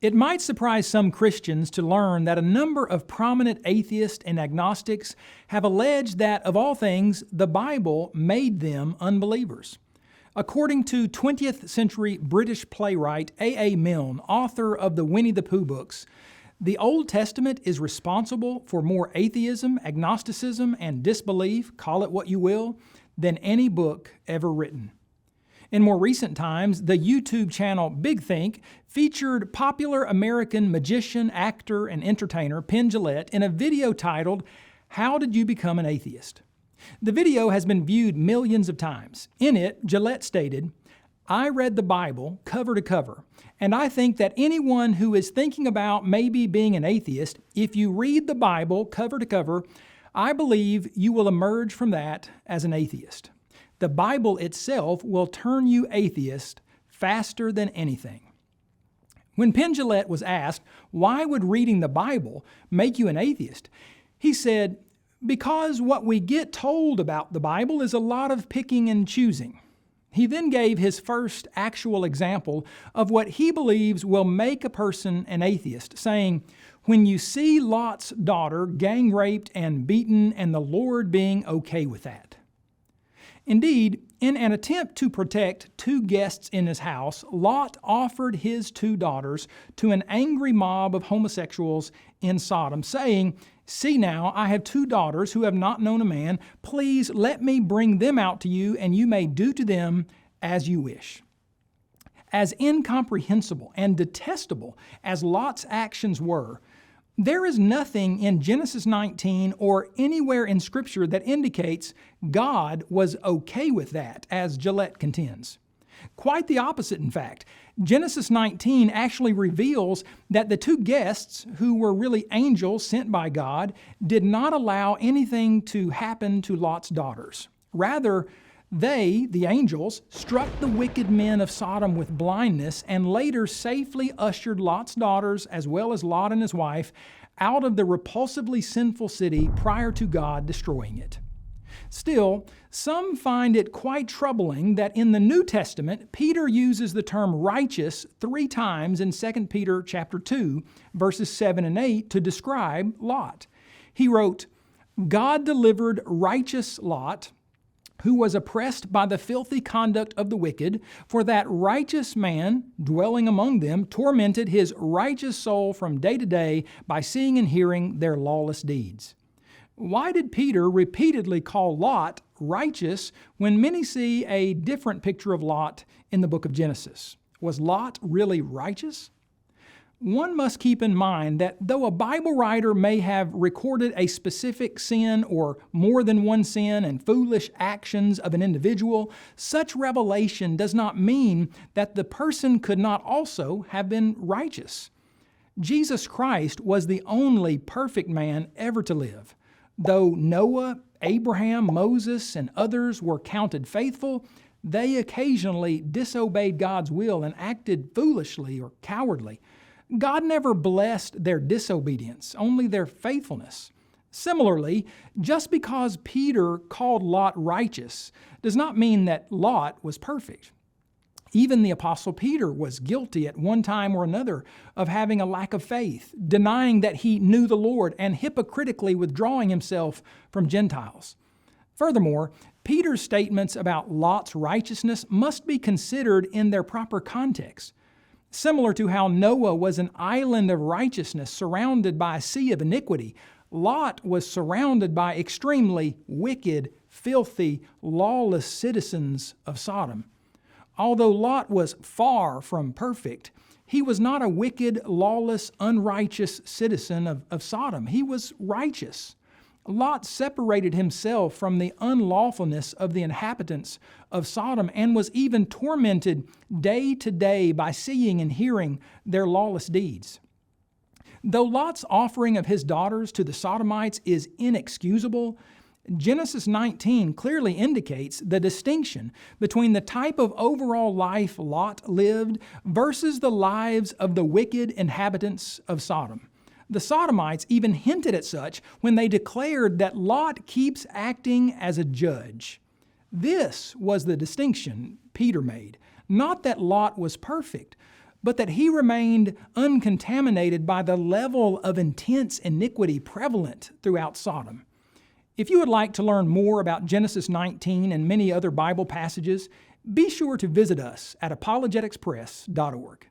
It might surprise some Christians to learn that a number of prominent atheists and agnostics have alleged that, of all things, the Bible made them unbelievers. According to 20th century British playwright A. Milne, author of the Winnie the Pooh books, the Old Testament is responsible for more atheism, agnosticism, and disbelief, call it what you will, than any book ever written. In more recent times, the YouTube channel Big Think featured popular American magician, actor, and entertainer Penn Jillette in a video titled, "How Did You Become an Atheist?" The video has been viewed millions of times. In it, Jillette stated, "I read the Bible cover to cover, and I think that anyone who is thinking about maybe being an atheist, if you read the Bible cover to cover, I believe you will emerge from that as an atheist. The Bible itself will turn you atheist faster than anything." When Penn Jillette was asked, why would reading the Bible make you an atheist? He said, "Because what we get told about the Bible is a lot of picking and choosing." He then gave his first actual example of what he believes will make a person an atheist, saying, "When you see Lot's daughter gang raped and beaten and the Lord being okay with that." Indeed, in an attempt to protect two guests in his house, Lot offered his two daughters to an angry mob of homosexuals in Sodom, saying, "See now, I have two daughters who have not known a man. Please let me bring them out to you, and you may do to them as you wish." As incomprehensible and detestable as Lot's actions were, there is nothing in Genesis 19 or anywhere in Scripture that indicates God was okay with that, as Jillette contends. Quite the opposite, in fact. Genesis 19 actually reveals that the two guests, who were really angels sent by God, did not allow anything to happen to Lot's daughters. Rather, they, the angels, struck the wicked men of Sodom with blindness and later safely ushered Lot's daughters, as well as Lot and his wife, out of the repulsively sinful city prior to God destroying it. Still, some find it quite troubling that in the New Testament, Peter uses the term righteous 3 times in 2 Peter chapter 2, verses 7 and 8 to describe Lot. He wrote, "God delivered righteous Lot, who was oppressed by the filthy conduct of the wicked, for that righteous man, dwelling among them, tormented his righteous soul from day to day by seeing and hearing their lawless deeds." Why did Peter repeatedly call Lot righteous when many see a different picture of Lot in the book of Genesis? Was Lot really righteous? One must keep in mind that though a Bible writer may have recorded a specific sin or more than one sin and foolish actions of an individual, such revelation does not mean that the person could not also have been righteous. Jesus Christ was the only perfect man ever to live. Though Noah, Abraham, Moses, and others were counted faithful, they occasionally disobeyed God's will and acted foolishly or cowardly. God never blessed their disobedience, only their faithfulness. Similarly, just because Peter called Lot righteous does not mean that Lot was perfect. Even the Apostle Peter was guilty at one time or another of having a lack of faith, denying that he knew the Lord, and hypocritically withdrawing himself from Gentiles. Furthermore, Peter's statements about Lot's righteousness must be considered in their proper context. Similar to how Noah was an island of righteousness surrounded by a sea of iniquity, Lot was surrounded by extremely wicked, filthy, lawless citizens of Sodom. Although Lot was far from perfect, he was not a wicked, lawless, unrighteous citizen of Sodom. He was righteous. Lot separated himself from the unlawfulness of the inhabitants of Sodom and was even tormented day to day by seeing and hearing their lawless deeds. Though Lot's offering of his daughters to the Sodomites is inexcusable, Genesis 19 clearly indicates the distinction between the type of overall life Lot lived versus the lives of the wicked inhabitants of Sodom. The Sodomites even hinted at such when they declared that Lot keeps acting as a judge. This was the distinction Peter made, not that Lot was perfect, but that he remained uncontaminated by the level of intense iniquity prevalent throughout Sodom. If you would like to learn more about Genesis 19 and many other Bible passages, be sure to visit us at apologeticspress.org.